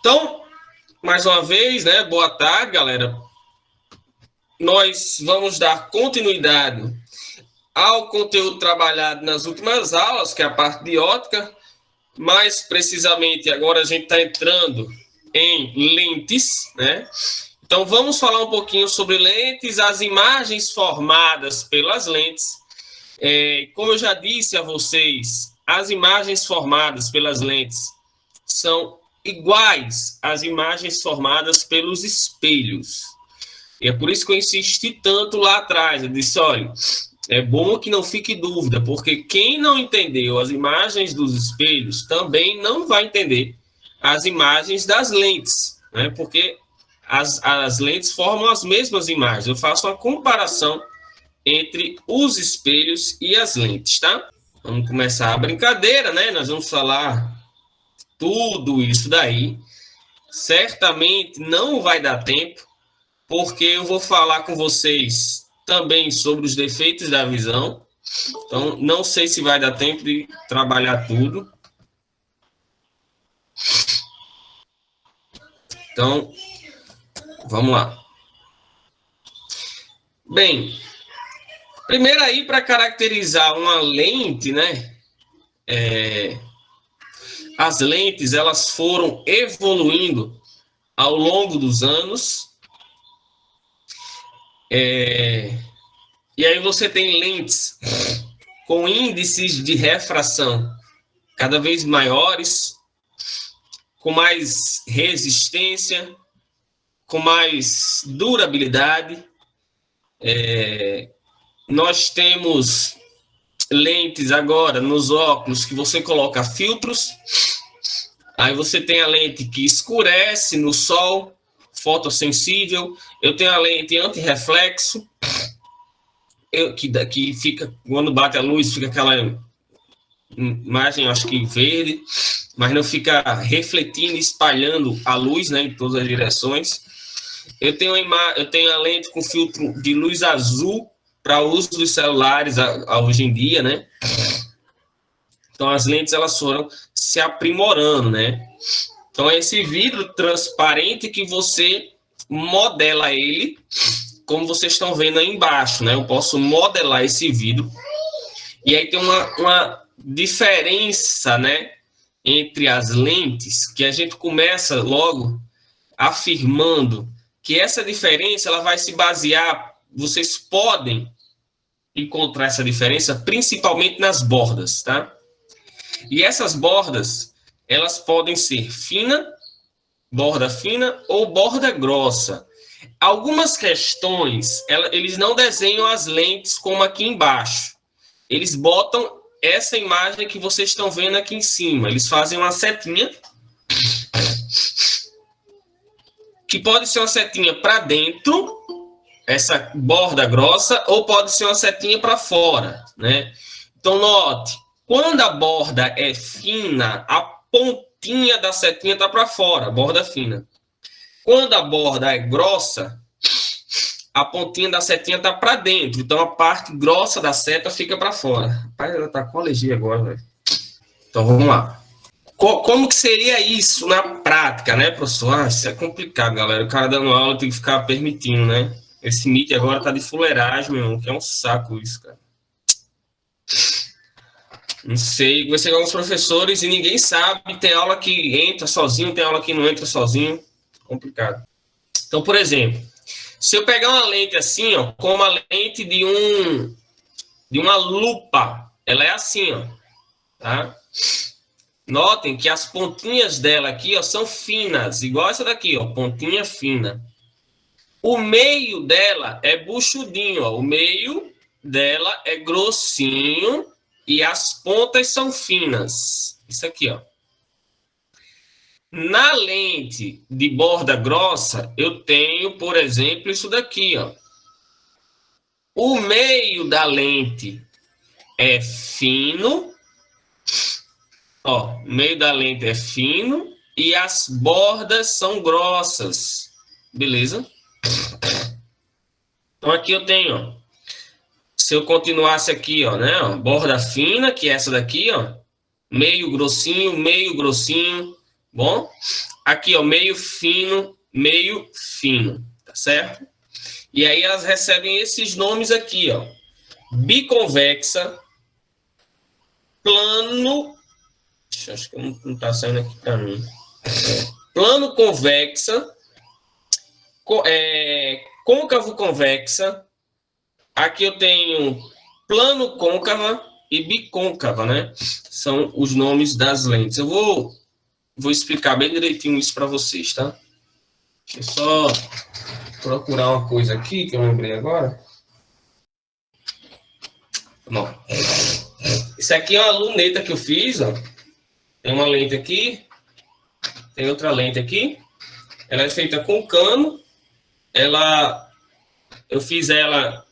Então, mais uma vez, né? Boa tarde, galera. Nós vamos dar continuidade ao conteúdo trabalhado nas últimas aulas, que é a parte de ótica. Mais precisamente, agora a gente está entrando em lentes, né? Então, vamos falar um pouquinho sobre lentes, as imagens formadas pelas lentes. Como eu já disse a vocês, as imagens formadas pelas lentes são iguais às imagens formadas pelos espelhos. E é por isso que eu insisti tanto lá atrás. Eu disse, olha, é bom que não fique dúvida, porque quem não entendeu as imagens dos espelhos também não vai entender as imagens das lentes, né? Porque as lentes formam as mesmas imagens. Eu faço uma comparação entre os espelhos e as lentes, tá? Vamos começar a brincadeira, né? Nós vamos falar tudo isso daí. Certamente não vai dar tempo, porque eu vou falar com vocês também sobre os defeitos da visão. Então, não sei se vai dar tempo de trabalhar tudo. Então, vamos lá. Bem, primeiro aí, para caracterizar uma lente, né? As lentes, elas foram evoluindo ao longo dos anos. E aí você tem lentes com índices de refração cada vez maiores, com mais resistência, com mais durabilidade. Nós temos lentes agora nos óculos que você coloca filtros. Aí você tem a lente que escurece no sol, fotossensível. Eu tenho a lente anti-reflexo, que fica, quando bate a luz, fica aquela imagem, acho que verde, mas não fica refletindo, espalhando a luz, né, em todas as direções. Eu tenho a lente com filtro de luz azul para uso dos celulares hoje em dia, né? Então, as lentes, elas foram se aprimorando, né? Então, é esse vidro transparente que você modela ele, como vocês estão vendo aí embaixo, né? Eu posso modelar esse vidro. E aí tem uma diferença, né, entre as lentes, que a gente começa logo afirmando que essa diferença ela vai se basear, vocês podem encontrar essa diferença principalmente nas bordas, tá? E essas bordas, elas podem ser borda fina ou borda grossa. Algumas questões, eles não desenham as lentes como aqui embaixo. Eles botam essa imagem que vocês estão vendo aqui em cima. Eles fazem uma setinha, que pode ser uma setinha para dentro, essa borda grossa, ou pode ser uma setinha para fora, né? Então, note, quando a borda é fina, a pontinha da setinha está para fora, borda fina. Quando a borda é grossa, a pontinha da setinha está para dentro. Então, a parte grossa da seta fica para fora. Rapaz, ela está com alergia agora, velho. Então, vamos lá. Como que seria isso na prática, né, professor? Isso é complicado, galera. O cara dando aula tem que ficar permitindo, né? Esse Meet agora tá de fuleiragem, meu irmão, que é um saco isso, cara. Não sei, conversei com alguns professores e ninguém sabe. Tem aula que entra sozinho, tem aula que não entra sozinho. Complicado. Então, por exemplo, se eu pegar uma lente assim, ó, como a lente de uma lupa, ela é assim, ó, tá? Notem que as pontinhas dela aqui, ó, são finas, igual essa daqui, ó, pontinha fina. O meio dela é buchudinho, ó, o meio dela é grossinho e as pontas são finas. Isso aqui, ó. Na lente de borda grossa, eu tenho, por exemplo, isso daqui, ó. O meio da lente é fino, ó, o meio da lente é fino e as bordas são grossas, beleza? Então aqui eu tenho, ó, se eu continuasse aqui, ó, né, ó, borda fina, que é essa daqui, ó, meio grossinho, Bom, aqui, ó, meio fino, tá certo? E aí elas recebem esses nomes aqui, ó. Biconvexa, plano... Acho que não tá saindo aqui para mim. Plano convexa, côncavo convexa. Aqui eu tenho plano côncava e bicôncava, né? São os nomes das lentes. Eu vou explicar bem direitinho isso para vocês, tá? Deixa eu só procurar uma coisa aqui que eu lembrei agora. Bom, isso aqui é uma luneta que eu fiz, ó. Tem uma lente aqui, tem outra lente aqui. Ela é feita com cano. Eu fiz ela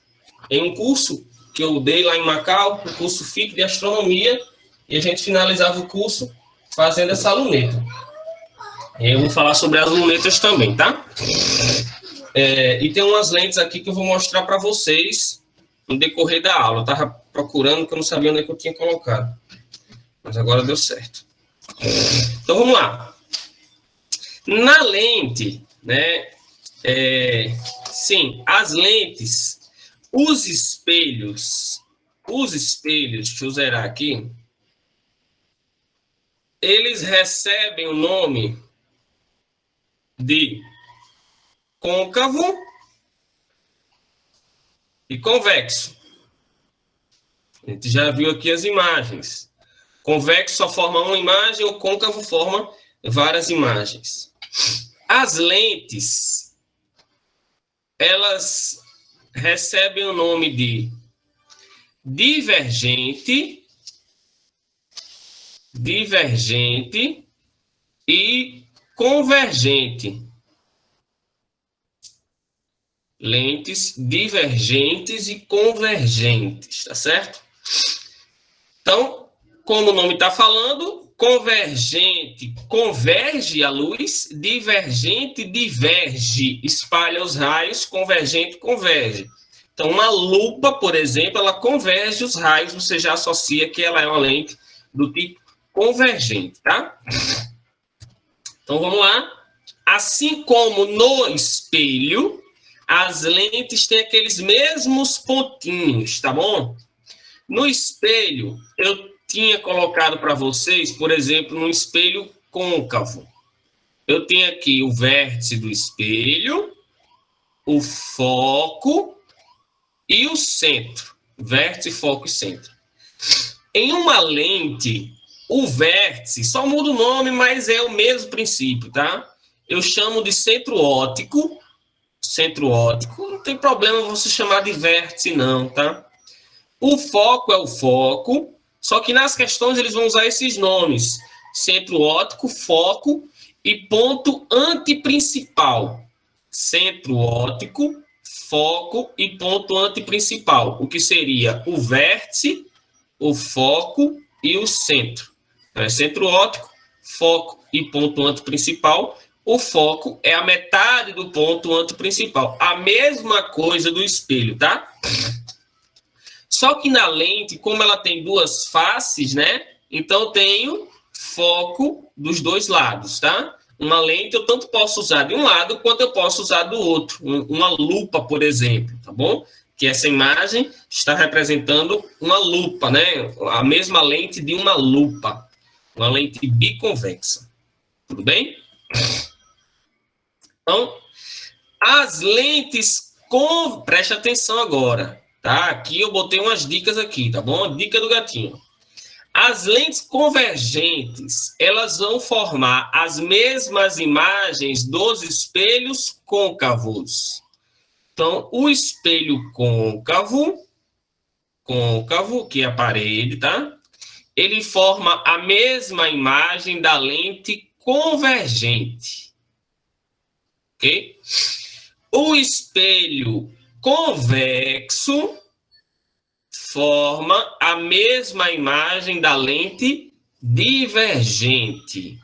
em um curso que eu dei lá em Macau, o curso FIC de astronomia, e a gente finalizava o curso fazendo essa luneta. Eu vou falar sobre as lunetas também, tá? E tem umas lentes aqui que eu vou mostrar para vocês no decorrer da aula. Eu estava procurando, que eu não sabia onde é que eu tinha colocado. Mas agora deu certo. Então, vamos lá. Na lente, né? Sim, as lentes, os espelhos, deixa eu zerar aqui, eles recebem o nome de côncavo e convexo. A gente já viu aqui as imagens. Convexo só forma uma imagem, o côncavo forma várias imagens. As lentes, elas recebem o nome de divergente e convergente. Lentes divergentes e convergentes, tá certo? Então, como o nome está falando, convergente converge a luz, divergente diverge, espalha os raios, convergente converge. Então, uma lupa, por exemplo, ela converge os raios, você já associa que ela é uma lente do tipo convergente, tá? Então, vamos lá. Assim como no espelho, as lentes têm aqueles mesmos pontinhos, tá bom? No espelho, eu tinha colocado para vocês, por exemplo, no espelho côncavo. Eu tenho aqui o vértice do espelho, o foco e o centro. Vértice, foco e centro. Em uma lente, o vértice, só muda o nome, mas é o mesmo princípio, tá? Eu chamo de centro óptico. Centro óptico, não tem problema você chamar de vértice, não, tá? O foco é o foco, só que nas questões eles vão usar esses nomes: centro óptico, foco e ponto antiprincipal. Centro óptico, foco e ponto antiprincipal, o que seria o vértice, o foco e o centro. Então, é centro óptico, foco e ponto antiprincipal. O foco é a metade do ponto antiprincipal. A mesma coisa do espelho, tá? Só que na lente, como ela tem duas faces, né? Então, eu tenho foco dos dois lados, tá? Uma lente eu tanto posso usar de um lado quanto eu posso usar do outro. Uma lupa, por exemplo, tá bom? Que essa imagem está representando uma lupa, né? A mesma lente de uma lupa. Uma lente biconvexa. Tudo bem? Então, as lentes preste atenção agora, tá? Aqui eu botei umas dicas aqui, tá bom? Dica do gatinho. As lentes convergentes, elas vão formar as mesmas imagens dos espelhos côncavos. Então, o espelho côncavo, que é a parede, tá? Ele forma a mesma imagem da lente convergente. Ok? O espelho convexo forma a mesma imagem da lente divergente.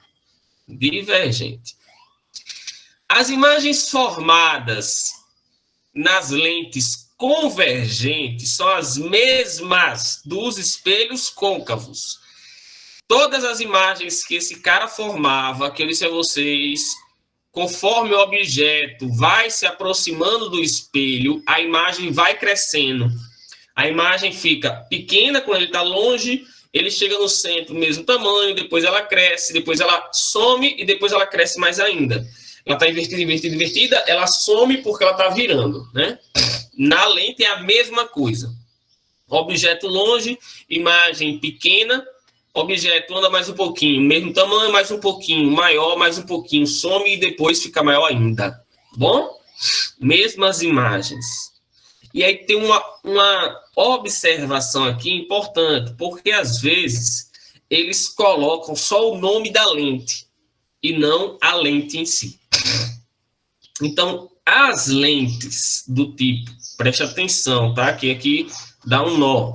As imagens formadas nas lentes convergentes são as mesmas dos espelhos côncavos. todas as imagens que esse cara formava, que eu disse a vocês, conforme o objeto vai se aproximando do espelho, a imagem vai crescendo. A imagem fica pequena quando ele está longe, ele chega no centro, mesmo tamanho, depois ela cresce, depois ela some e depois ela cresce mais ainda. Ela está invertida, invertida, invertida, ela some porque ela está virando, né? Na lente é a mesma coisa. Objeto longe, imagem pequena, objeto anda mais um pouquinho, mesmo tamanho, mais um pouquinho, maior, mais um pouquinho, some e depois fica maior ainda. Bom? Mesmas imagens. E aí tem uma observação aqui importante, porque às vezes eles colocam só o nome da lente e não a lente em si. Então, as lentes do tipo, preste atenção, tá? Que aqui dá um nó.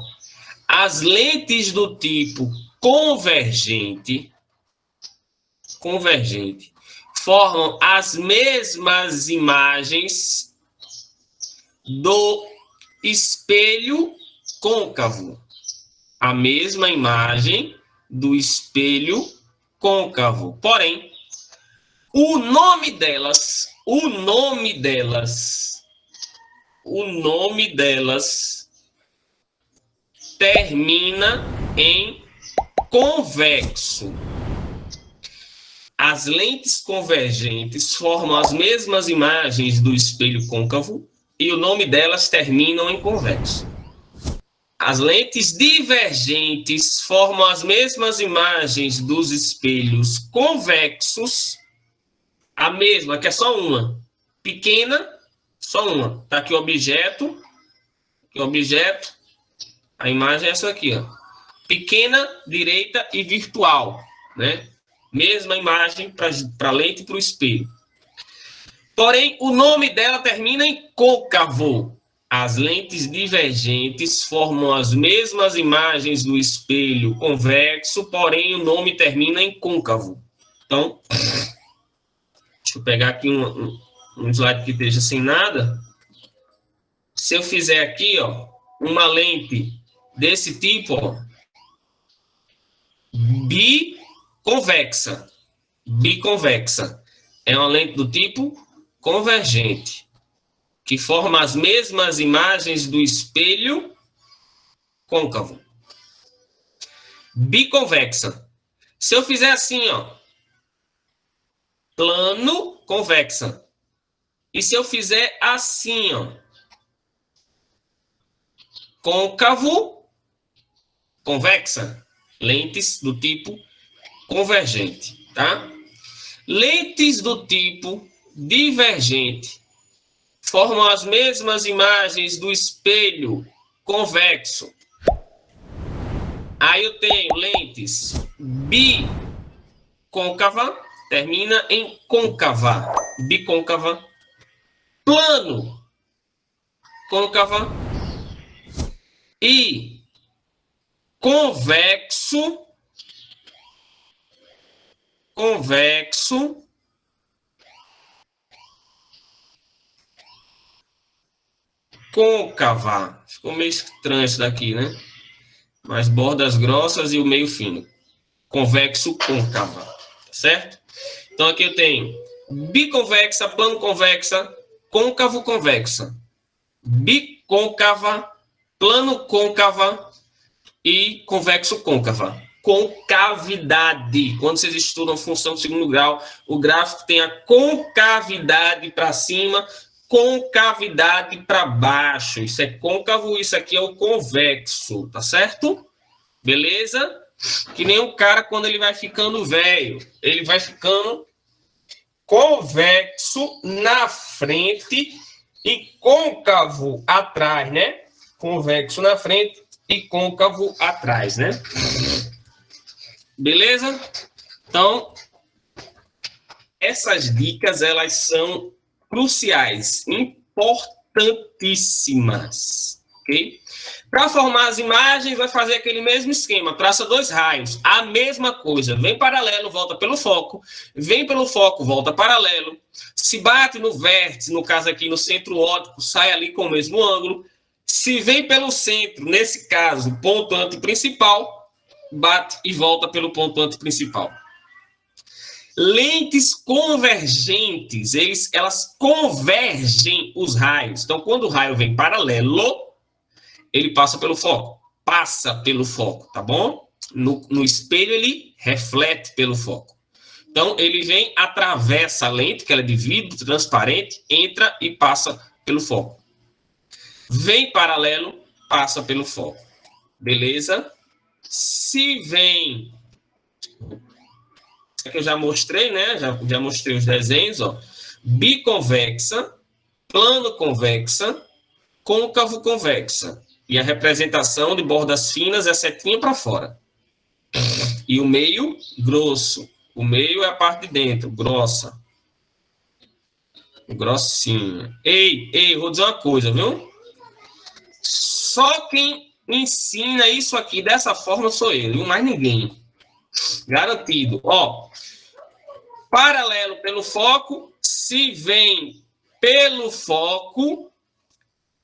As lentes do tipo convergente formam as mesmas imagens do espelho côncavo. A mesma imagem do espelho côncavo. Porém, o nome delas termina em convexo. As lentes convergentes formam as mesmas imagens do espelho côncavo e o nome delas terminam em convexo. As lentes divergentes formam as mesmas imagens dos espelhos convexos, a mesma, que é só uma. Pequena, só uma. Está aqui o objeto, a imagem é essa aqui, ó. Pequena, direita e virtual, né? Mesma imagem para a lente e para o espelho. Porém, o nome dela termina em côncavo. As lentes divergentes formam as mesmas imagens do espelho convexo, porém o nome termina em côncavo. Então, deixa eu pegar aqui um slide que esteja sem nada. Se eu fizer aqui, ó, uma lente desse tipo, ó, biconvexa. É uma lente do tipo convergente, que forma as mesmas imagens do espelho côncavo. Biconvexa. Se eu fizer assim, ó, plano convexa. E se eu fizer assim, ó, côncavo convexa, lentes do tipo convergente, tá? Lentes do tipo divergente formam as mesmas imagens do espelho convexo. Aí eu tenho lentes bicôncava, termina em côncava, bicôncava, plano côncava e convexo côncava. Ficou meio estranho isso daqui, né? Mas bordas grossas e o meio fino. Convexo côncava, certo? Então aqui eu tenho biconvexa, plano convexa, côncavo convexa. Bicôncava, plano côncava e convexo côncava. Concavidade. Quando vocês estudam função de segundo grau, o gráfico tem a concavidade para cima, concavidade para baixo. Isso é côncavo, isso aqui é o convexo, tá certo? Beleza? Que nem o cara quando ele vai ficando velho. Ele vai ficando convexo na frente e côncavo atrás, né? Convexo na frente e côncavo atrás, né? Beleza? Então, essas dicas, elas são cruciais, importantíssimas, ok? Para formar as imagens, vai fazer aquele mesmo esquema, traça dois raios, a mesma coisa, vem paralelo, volta pelo foco, vem pelo foco, volta paralelo, se bate no vértice, no caso aqui no centro óptico, sai ali com o mesmo ângulo, se vem pelo centro, nesse caso, ponto antiprincipal, bate e volta pelo ponto antiprincipal. Lentes convergentes, elas convergem os raios. Então, quando o raio vem paralelo, ele passa pelo foco. Passa pelo foco, tá bom? No espelho, ele reflete pelo foco. Então, ele vem, atravessa a lente, que ela é de vidro transparente, entra e passa pelo foco. Vem paralelo, passa pelo foco. Beleza? Se vem... que eu já mostrei, né? Já mostrei os desenhos, ó. Biconvexa, plano convexa, côncavo convexa. E a representação de bordas finas é setinha para fora. E o meio, grosso. O meio é a parte de dentro, grossa. Grossinha. Ei, vou dizer uma coisa, viu? Só quem ensina isso aqui dessa forma sou eu, e mais ninguém. Garantido. Ó, paralelo pelo foco, se vem pelo foco,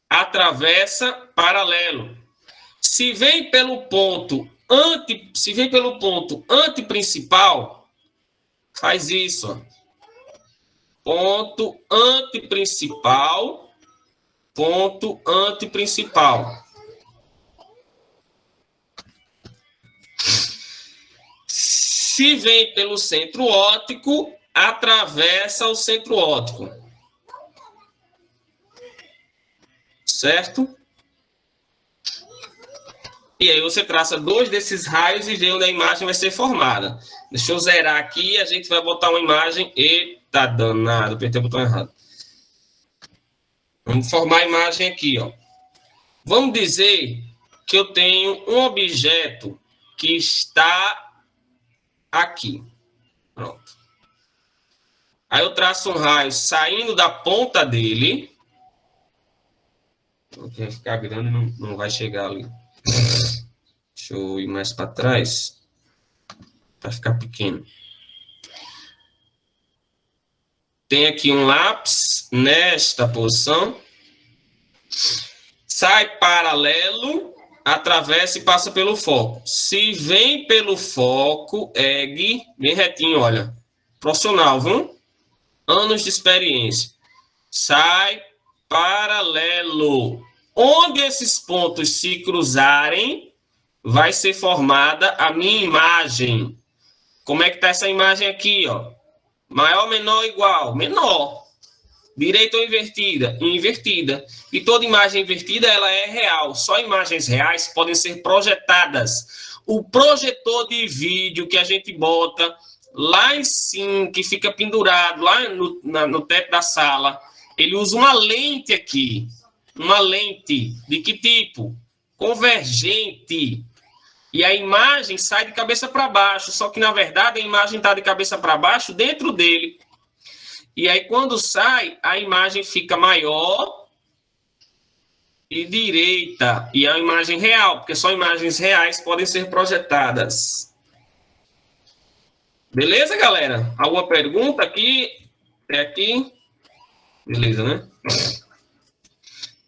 atravessa paralelo. Se vem pelo ponto antiprincipal, faz isso, ó. Ponto antiprincipal, ponto antiprincipal. Se vem pelo centro óptico, atravessa o centro óptico. Certo? E aí você traça dois desses raios e vê onde a imagem vai ser formada. Deixa eu zerar aqui e a gente vai botar uma imagem. Eita danado, apertei o botão errado. Vamos formar a imagem aqui, ó. Vamos dizer que eu tenho um objeto que está aqui. Pronto. Aí eu traço um raio saindo da ponta dele. Vai ficar grande, não vai chegar ali. Deixa eu ir mais para trás. Para ficar pequeno. Tem aqui um lápis nesta posição. Sai paralelo, atravessa e passa pelo foco. Se vem pelo foco, bem retinho, olha. Profissional, viu? Anos de experiência. Sai paralelo. Onde esses pontos se cruzarem, vai ser formada a minha imagem. Como é que está essa imagem aqui, ó? Maior, menor, igual? Menor. Direita ou invertida? Invertida. E toda imagem invertida, ela é real. Só imagens reais podem ser projetadas. O projetor de vídeo que a gente bota lá em cima, que fica pendurado lá no teto da sala, ele usa uma lente aqui. Uma lente de que tipo? Convergente. E a imagem sai de cabeça para baixo, só que, na verdade, a imagem está de cabeça para baixo dentro dele. E aí, quando sai, a imagem fica maior e direita. E é uma imagem real, porque só imagens reais podem ser projetadas. Beleza, galera? Alguma pergunta aqui? Até aqui? Beleza, né?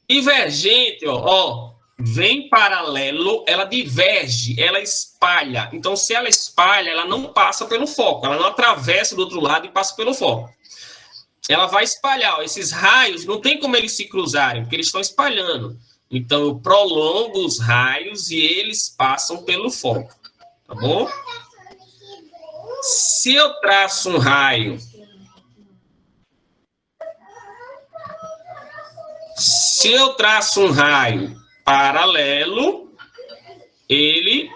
Divergente, ó. Vem paralelo, ela diverge, ela espalha. Então, se ela espalha, ela não passa pelo foco, ela não atravessa do outro lado e passa pelo foco. Ela vai espalhar, ó, esses raios, não tem como eles se cruzarem, porque eles estão espalhando. Então, eu prolongo os raios e eles passam pelo foco, tá bom? Se eu traço um raio... Se eu traço um raio paralelo, ele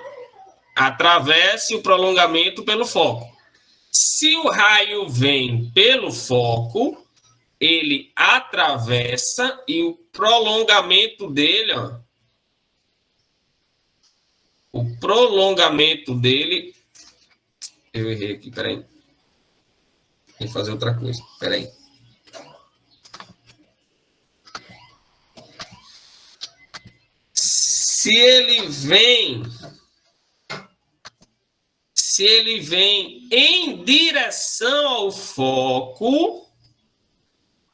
atravessa o prolongamento pelo foco. Se o raio vem pelo foco, ele atravessa e o prolongamento dele, ó, o prolongamento dele... Eu errei aqui, peraí. Vou fazer outra coisa, peraí. Se ele vem em direção ao foco,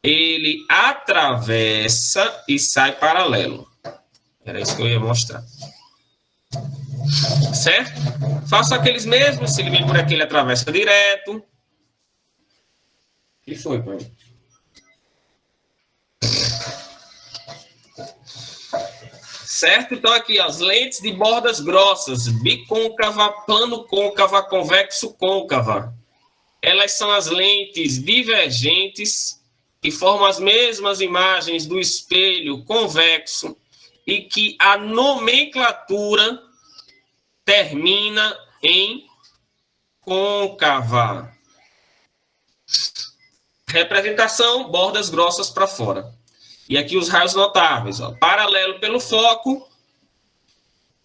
ele atravessa e sai paralelo. Era isso que eu ia mostrar. Certo? Faço aqueles mesmos, se ele vem por aqui, ele atravessa direto. O que foi, pai? Certo? Então, aqui, as lentes de bordas grossas, bicôncava, plano côncava, convexo côncava. Elas são as lentes divergentes que formam as mesmas imagens do espelho convexo e que a nomenclatura termina em côncava. Representação, bordas grossas para fora. E aqui os raios notáveis. Ó. Paralelo pelo foco,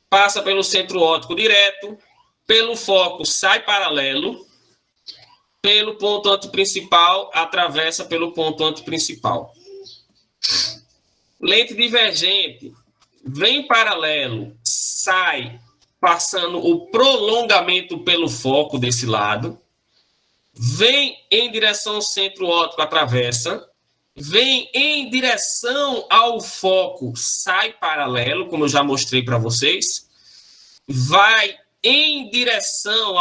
passa pelo centro óptico direto, pelo foco sai paralelo, pelo ponto antiprincipal, atravessa pelo ponto antiprincipal. Lente divergente, vem paralelo, sai passando o prolongamento pelo foco desse lado, vem em direção ao centro óptico, atravessa, vem em direção ao foco, sai paralelo, como eu já mostrei para vocês, vai em direção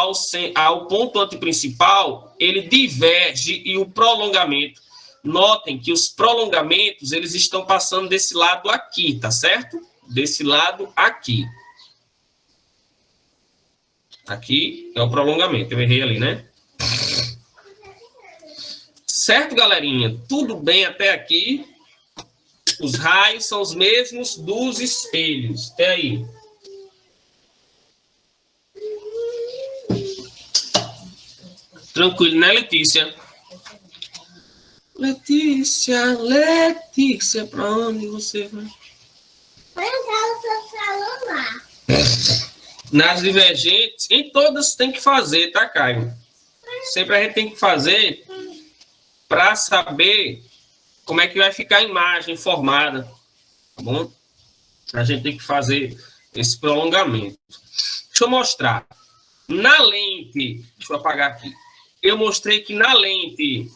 ao ponto antiprincipal, ele diverge e o prolongamento. Notem que os prolongamentos, eles estão passando desse lado aqui, tá certo? Desse lado aqui. Aqui é o prolongamento, eu errei ali, né? Certo, galerinha? Tudo bem até aqui? Os raios são os mesmos dos espelhos. Até aí. Tranquilo, né, Letícia? Letícia, pra onde você vai? Nas divergentes, em todas tem que fazer, tá, Caio? Sempre a gente tem que fazer para saber como é que vai ficar a imagem formada, tá bom? A gente tem que fazer esse prolongamento. Deixa eu mostrar. Na lente, deixa eu apagar aqui. Eu mostrei que na lente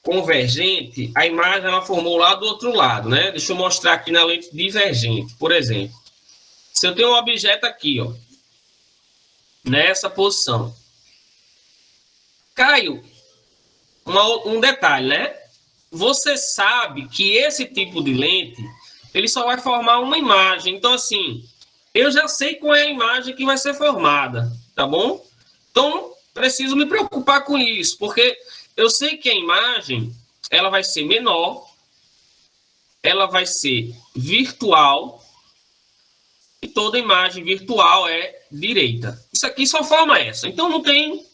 convergente, a imagem ela formou lá do outro lado, né? Deixa eu mostrar aqui na lente divergente, por exemplo. Se eu tenho um objeto aqui, ó, nessa posição. Caio, um detalhe, né? Você sabe que esse tipo de lente, ele só vai formar uma imagem. Então, assim, eu já sei qual é a imagem que vai ser formada, tá bom? Então, preciso me preocupar com isso, porque eu sei que a imagem, ela vai ser menor, ela vai ser virtual, e toda imagem virtual é direita. Isso aqui só forma essa. Então, não tem...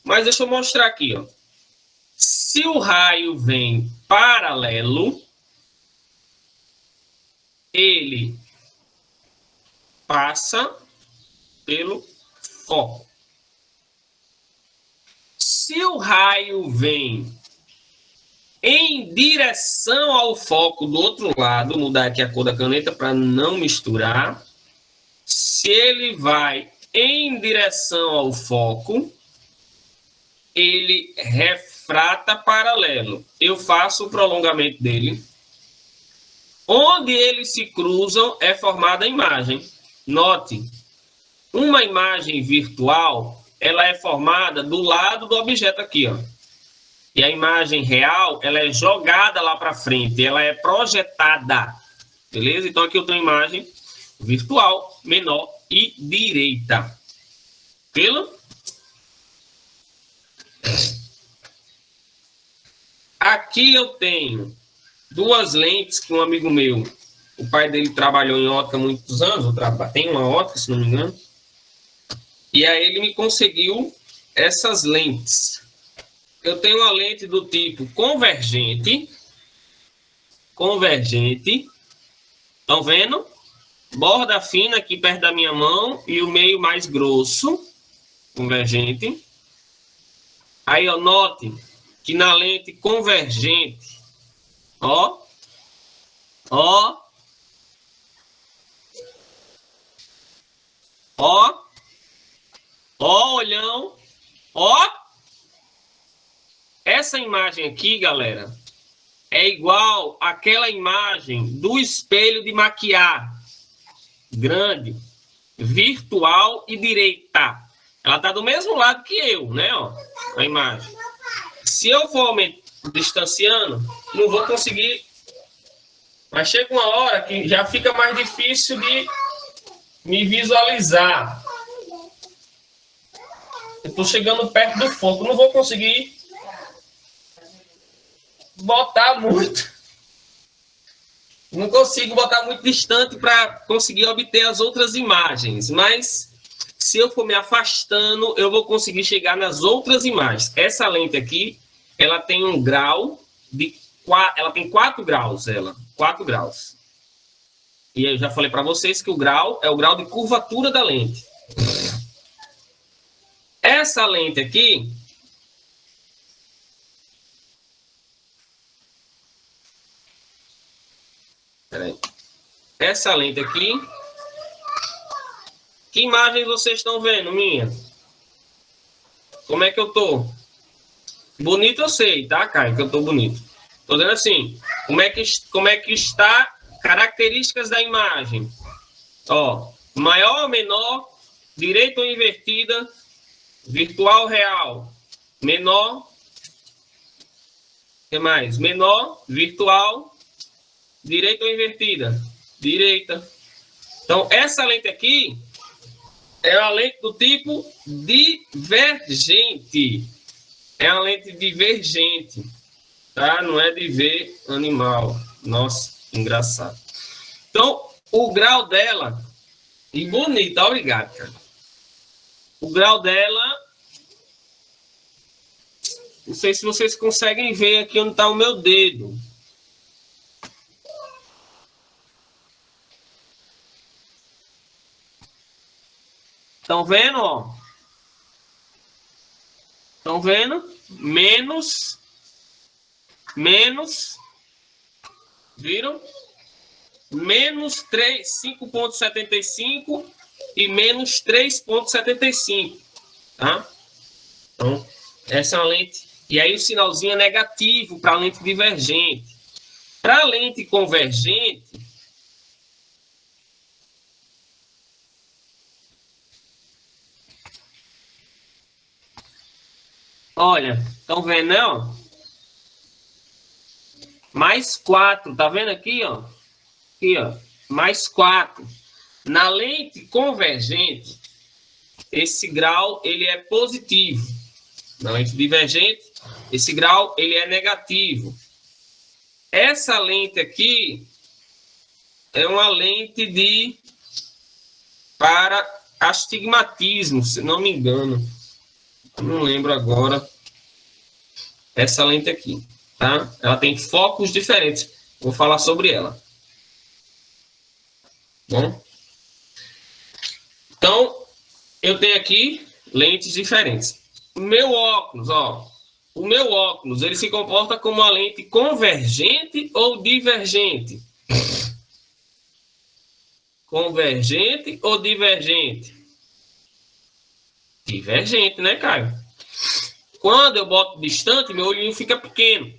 Mas deixa eu mostrar aqui, ó. Se o raio vem paralelo, ele passa pelo foco. Se o raio vem em direção ao foco do outro lado, vou mudar aqui a cor da caneta para não misturar. Se ele vai em direção ao foco, ele refrata paralelo. Eu faço o prolongamento dele. Onde eles se cruzam é formada a imagem. Note, uma imagem virtual, ela é formada do lado do objeto aqui, ó. E a imagem real, ela é jogada lá para frente, ela é projetada. Beleza? Então aqui eu tenho uma imagem virtual, menor e direita. Tranquilo? Aqui eu tenho duas lentes que um amigo meu, o pai dele trabalhou em ótica há muitos anos, tem uma ótica, se não me engano, e aí ele me conseguiu essas lentes. Eu tenho uma lente do tipo convergente, estão vendo? Borda fina aqui perto da minha mão e o meio mais grosso, convergente. Aí, ó, note que na lente convergente, ó, olhão, ó. Essa imagem aqui, galera, é igual àquela imagem do espelho de maquiar grande. virtual e direita. Ela está do mesmo lado que eu, né? Ó, a imagem. Se eu for distanciando, não vou conseguir. Mas chega uma hora que já fica mais difícil de me visualizar. Eu estou chegando perto do foco, não vou conseguir botar muito. Não consigo botar muito distante para conseguir obter as outras imagens, mas se eu for me afastando, eu vou conseguir chegar nas outras imagens. Essa lente aqui, ela tem um grau de... Ela tem 4 graus, 4 graus. E eu já falei para vocês que o grau é o grau de curvatura da lente. Essa lente aqui... Peraí. Essa lente aqui... Que imagem vocês estão vendo, minha? Como é que eu tô? Bonito eu sei, tá, Caio? Que eu tô bonito. Tô dizendo assim, como é que está características da imagem. Ó, maior ou menor, direita ou invertida, virtual real, menor, o que mais? Menor, virtual, direita ou invertida? Direita. Então, essa lente aqui é uma lente do tipo divergente. É uma lente divergente, tá? Não é de ver animal. Nossa, engraçado. Então, o grau dela... E bonita, obrigado, cara. O grau dela... Não sei se vocês conseguem ver aqui onde está o meu dedo. Estão vendo, ó? Estão vendo? Menos. Viram? Menos 5,75 e menos 3,75. Tá? Então, essa é uma lente. E aí o sinalzinho é negativo para a lente divergente. Para a lente convergente, olha, estão vendo, não? Mais 4, tá vendo aqui, ó? Aqui, ó, mais 4. Na lente convergente, esse grau, ele é positivo. Na lente divergente, esse grau, ele é negativo. Essa lente aqui é uma lente para astigmatismo, se não me engano. Não lembro agora. Essa lente aqui, tá? Ela tem focos diferentes. Vou falar sobre ela. Bom? Então, eu tenho aqui lentes diferentes. O meu óculos, ó. O meu óculos, ele se comporta como uma lente convergente ou divergente? Convergente ou divergente? Divergente, né, Caio? Quando eu boto distante, meu olhinho fica pequeno.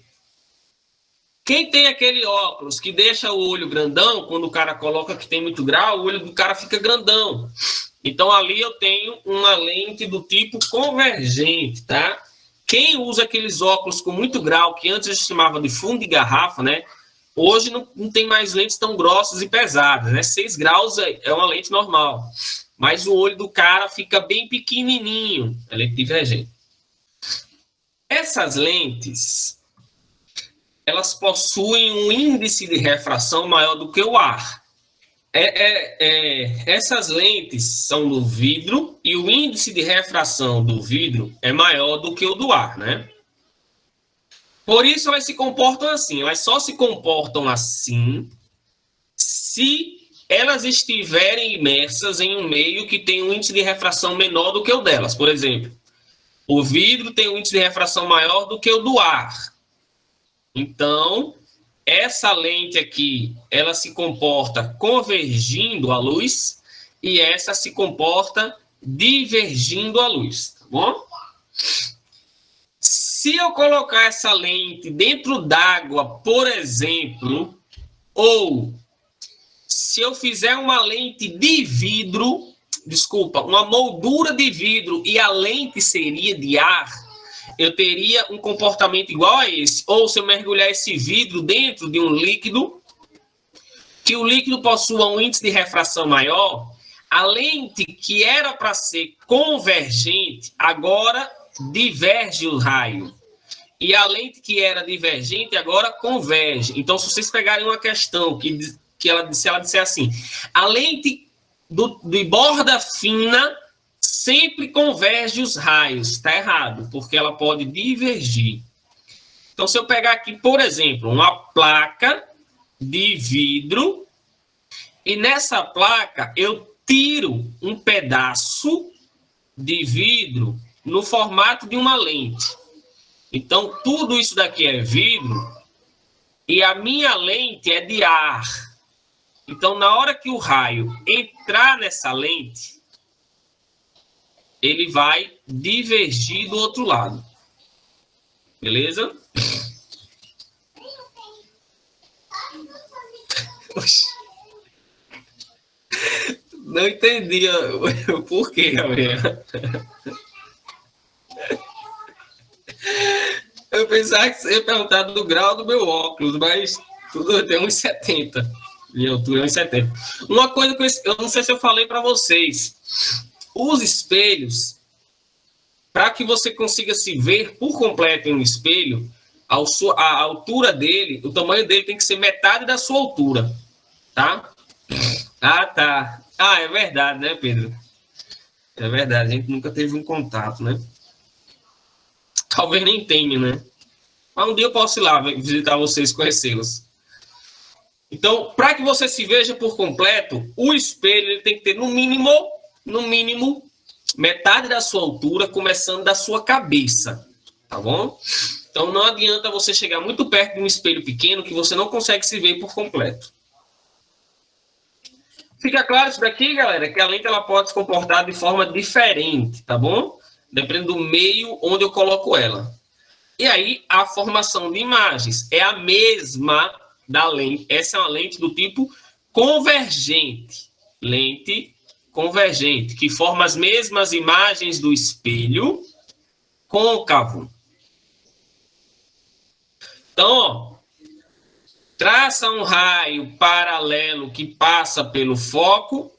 Quem tem aquele óculos que deixa o olho grandão, quando o cara coloca que tem muito grau, o olho do cara fica grandão. Então, ali eu tenho uma lente do tipo convergente, tá? Quem usa aqueles óculos com muito grau, que antes a gente chamava de fundo de garrafa, né? Hoje não tem mais lentes tão grossas e pesadas, né? 6 graus é uma lente normal. Mas o olho do cara fica bem pequenininho. É lente divergente. Essas lentes, elas possuem um índice de refração maior do que o ar. Essas lentes são do vidro e o índice de refração do vidro é maior do que o do ar, né? Por isso elas se comportam assim. Elas só se comportam assim se elas estiverem imersas em um meio que tem um índice de refração menor do que o delas. Por exemplo, o vidro tem um índice de refração maior do que o do ar. Então, essa lente aqui, ela se comporta convergindo a luz e essa se comporta divergindo a luz, tá bom? Se eu colocar essa lente dentro d'água, por exemplo, ou se eu fizer uma lente de vidro, desculpa, uma moldura de vidro e a lente seria de ar, eu teria um comportamento igual a esse. Ou se eu mergulhar esse vidro dentro de um líquido, que o líquido possua um índice de refração maior, a lente que era para ser convergente, agora diverge o raio. E a lente que era divergente, agora converge. Então, se vocês pegarem uma questão que ela disser assim, a lente de borda fina sempre converge os raios. Está errado, porque ela pode divergir. Então, se eu pegar aqui, por exemplo, uma placa de vidro, e nessa placa eu tiro um pedaço de vidro no formato de uma lente. Então, tudo isso daqui é vidro e a minha lente é de ar. Então, na hora que o raio entrar nessa lente, ele vai divergir do outro lado. Beleza? Não entendi o porquê, Gabriel. Eu pensava que você ia perguntar do grau do meu óculos, mas tudo tem 1,70. Minha altura é 1,70. Uma coisa que eu não sei se eu falei para vocês. Os espelhos, para que você consiga se ver por completo em um espelho, a altura dele, o tamanho dele tem que ser metade da sua altura. Tá? Ah, tá. Ah, é verdade, né, Pedro? É verdade, a gente nunca teve um contato, né? Talvez nem tenha, né? Mas um dia eu posso ir lá visitar vocês, conhecê-los. Então, para que você se veja por completo, o espelho ele tem que ter, no mínimo, metade da sua altura, começando da sua cabeça. Tá bom? Então, não adianta você chegar muito perto de um espelho pequeno que você não consegue se ver por completo. Fica claro isso daqui, galera, que a lente ela pode se comportar de forma diferente, tá bom? Dependendo do meio onde eu coloco ela. E aí, a formação de imagens é a mesma da lente. Essa é uma lente do tipo convergente. Lente convergente, que forma as mesmas imagens do espelho côncavo. Então, ó, traça um raio paralelo que passa pelo foco,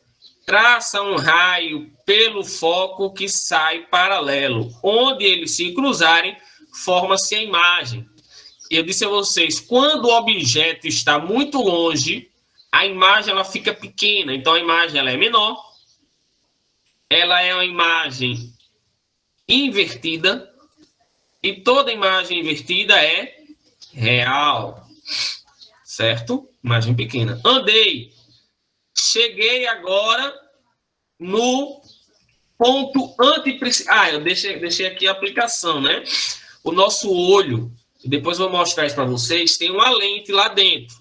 traça um raio pelo foco que sai paralelo. Onde eles se cruzarem, forma-se a imagem. Eu disse a vocês, quando o objeto está muito longe, a imagem ela fica pequena. Então, a imagem ela é menor. Ela é uma imagem invertida. E toda imagem invertida é real. Certo? Imagem pequena. Andei. Cheguei agora no ponto antiprincipal. Ah, eu deixei aqui a aplicação, né? O nosso olho, depois eu vou mostrar isso para vocês, tem uma lente lá dentro,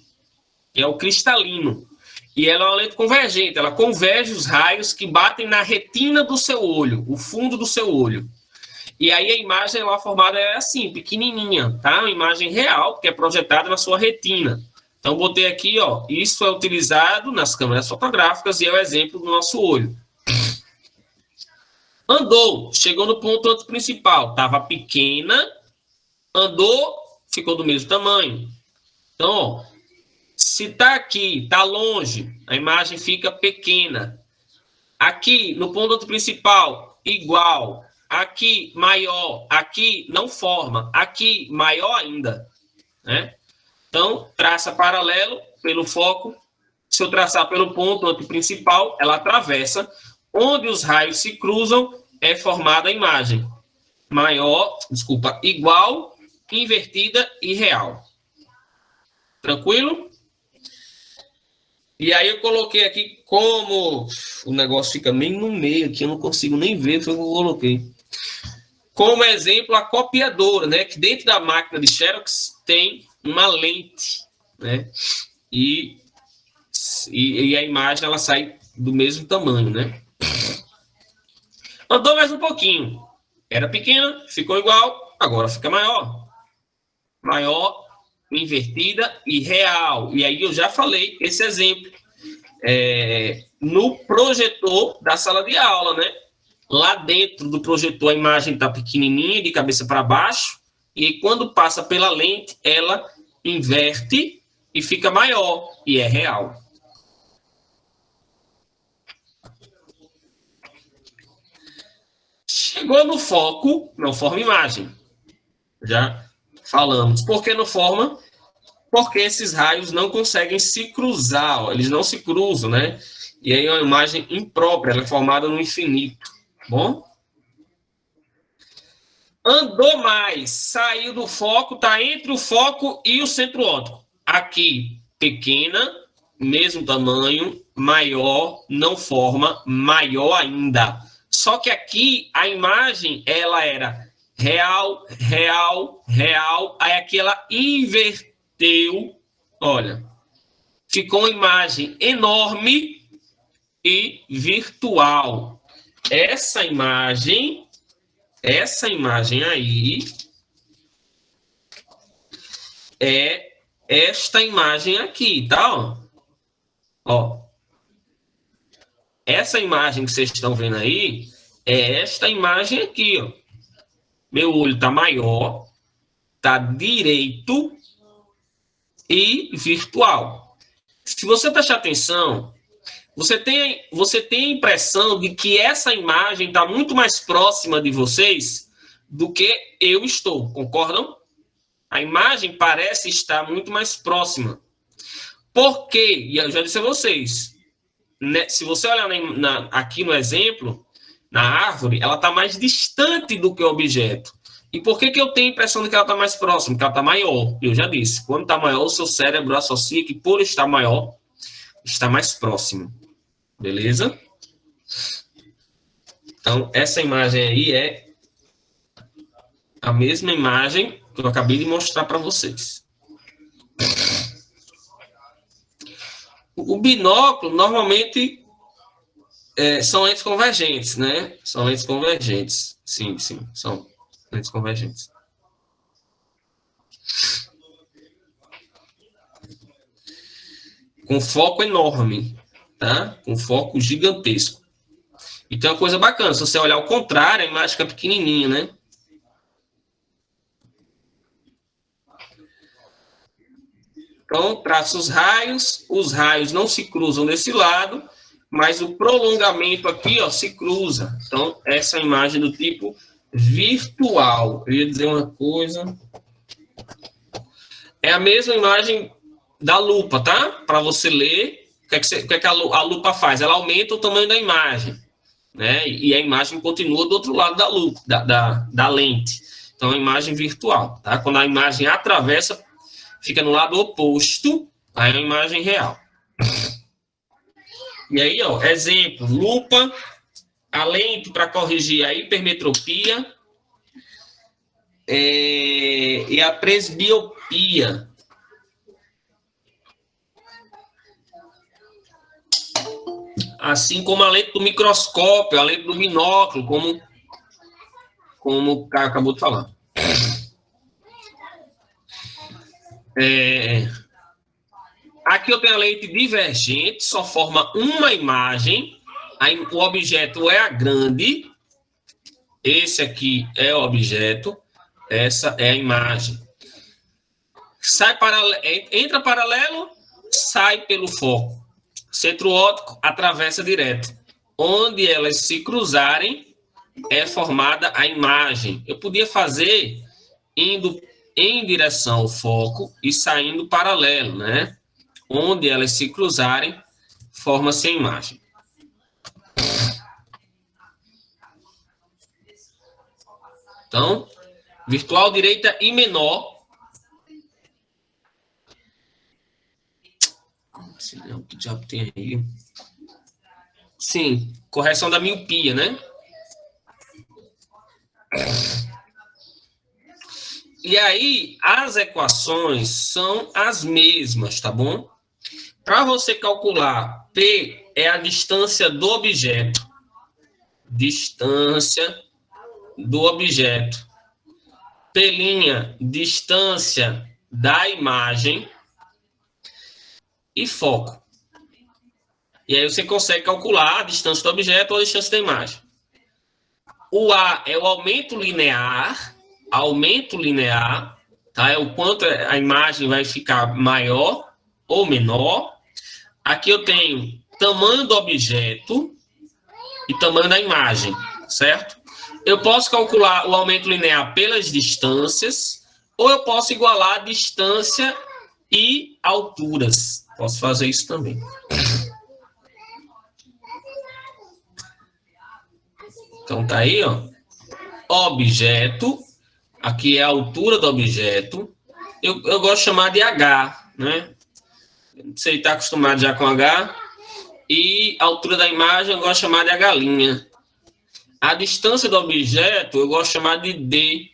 que é o cristalino. E ela é uma lente convergente, ela converge os raios que batem na retina do seu olho, o fundo do seu olho. E aí a imagem lá formada é assim, pequenininha, tá? Uma imagem real, que é projetada na sua retina. Então, botei aqui, ó, isso é utilizado nas câmeras fotográficas e é o exemplo do nosso olho. Andou, chegou no ponto principal, estava pequena, andou, ficou do mesmo tamanho. Então, ó, se está aqui, está longe, a imagem fica pequena. Aqui, no ponto principal, igual. Aqui, maior. Aqui, não forma. Aqui, maior ainda. Né? Então, traça paralelo pelo foco. Se eu traçar pelo ponto principal, ela atravessa. Onde os raios se cruzam, é formada a imagem. Igual, invertida e real. Tranquilo? E aí eu coloquei aqui como... O negócio fica meio no meio aqui, eu não consigo nem ver o que eu coloquei. Como exemplo, a copiadora, né? Que dentro da máquina de Xerox tem uma lente, né? E a imagem, ela sai do mesmo tamanho, né? Andou mais um pouquinho. Era pequena, ficou igual, agora fica maior. Maior, invertida e real. E aí eu já falei esse exemplo. no projetor da sala de aula, né? Lá dentro do projetor a imagem está pequenininha, de cabeça para baixo, e quando passa pela lente, ela inverte e fica maior, e é real. Chegou no foco, não forma imagem. Já falamos. Por que não forma? Porque esses raios não conseguem se cruzar, eles não se cruzam, né? E aí é uma imagem imprópria, ela é formada no infinito. Bom? Andou mais, saiu do foco, está entre o foco e o centro óptico. Aqui, pequena, mesmo tamanho, maior, não forma, maior ainda. Só que aqui a imagem, ela era real, real, real, aí aqui ela inverteu, olha, ficou uma imagem enorme e virtual. Essa imagem aí é esta imagem aqui, tá? Ó. Essa imagem que vocês estão vendo aí é esta imagem aqui, ó. Meu olho tá maior, tá direito e virtual. Se você prestar atenção, você tem a impressão de que essa imagem está muito mais próxima de vocês do que eu estou, concordam? A imagem parece estar muito mais próxima. Por quê? E eu já disse a vocês, né, se você olhar aqui no exemplo, na árvore, ela está mais distante do que o objeto. E por que eu tenho a impressão de que ela está mais próxima? Porque ela está maior. Eu já disse, quando está maior, o seu cérebro associa que por estar maior, está mais próximo. Beleza? Então, essa imagem aí é a mesma imagem que eu acabei de mostrar para vocês. O binóculo, normalmente, são lentes convergentes, né? São lentes convergentes. Sim, são lentes convergentes. Com foco enorme, tá? Com foco gigantesco. E tem uma coisa bacana, se você olhar ao contrário, a imagem fica pequenininha, né? Então, traça os raios não se cruzam desse lado, mas o prolongamento aqui, ó, se cruza. Então, essa é a imagem do tipo virtual. Eu ia dizer uma coisa. É a mesma imagem da lupa, tá? Para você ler, o que, é que a lupa faz? Ela aumenta o tamanho da imagem, né? E a imagem continua do outro lado da lupa, da lente. Então, é uma imagem virtual, tá? Quando a imagem atravessa, fica no lado oposto, aí é uma imagem real. E aí, ó, exemplo, lupa, a lente para corrigir a hipermetropia e a presbiopia. Assim como a lente do microscópio, a lente do binóculo, como o Caio acabou de falar. Aqui eu tenho a lente divergente, só forma uma imagem. Aí o objeto é a grande. Esse aqui é o objeto. Essa é a imagem. Entra paralelo, sai pelo foco. Centro óptico atravessa direto. Onde elas se cruzarem, é formada a imagem. Eu podia fazer indo em direção ao foco e saindo paralelo, né? Onde elas se cruzarem, forma-se a imagem. Então, virtual direita e menor. O que diabo tem aí? Sim, correção da miopia, né? E aí, as equações são as mesmas, tá bom? Para você calcular, P é a distância do objeto. Distância do objeto. P', distância da imagem. E foco. E aí você consegue calcular a distância do objeto ou a distância da imagem. O A é o aumento linear, tá? É o quanto a imagem vai ficar maior ou menor. Aqui eu tenho tamanho do objeto e tamanho da imagem, certo? Eu posso calcular o aumento linear pelas distâncias, ou eu posso igualar a distância e alturas. Posso fazer isso também. Então tá aí, ó. Objeto, aqui é a altura do objeto. Eu gosto de chamar de H, né? Você está acostumado já com H. E a altura da imagem eu gosto de chamar de H'. A distância do objeto eu gosto de chamar de D.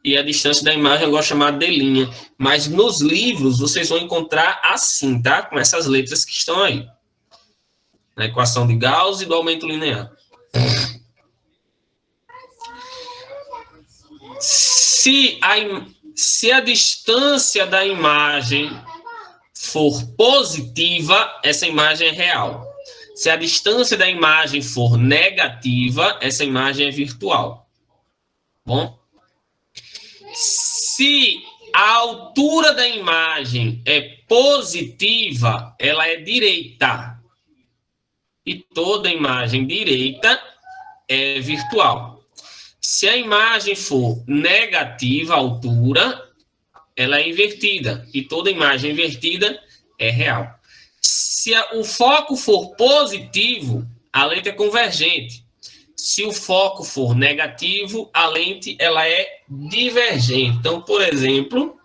E a distância da imagem eu gosto de chamar de D'. Mas nos livros vocês vão encontrar assim, tá? Com essas letras que estão aí. Na equação de Gauss e do aumento linear. Se a distância da imagem for positiva, essa imagem é real. Se a distância da imagem for negativa, essa imagem é virtual. Bom? Se a altura da imagem é positiva, ela é direita. E toda imagem direita é virtual. Se a imagem for negativa, a altura, ela é invertida. E toda imagem invertida é real. Se o foco for positivo, a lente é convergente. Se o foco for negativo, a lente ela é divergente. Então, por exemplo,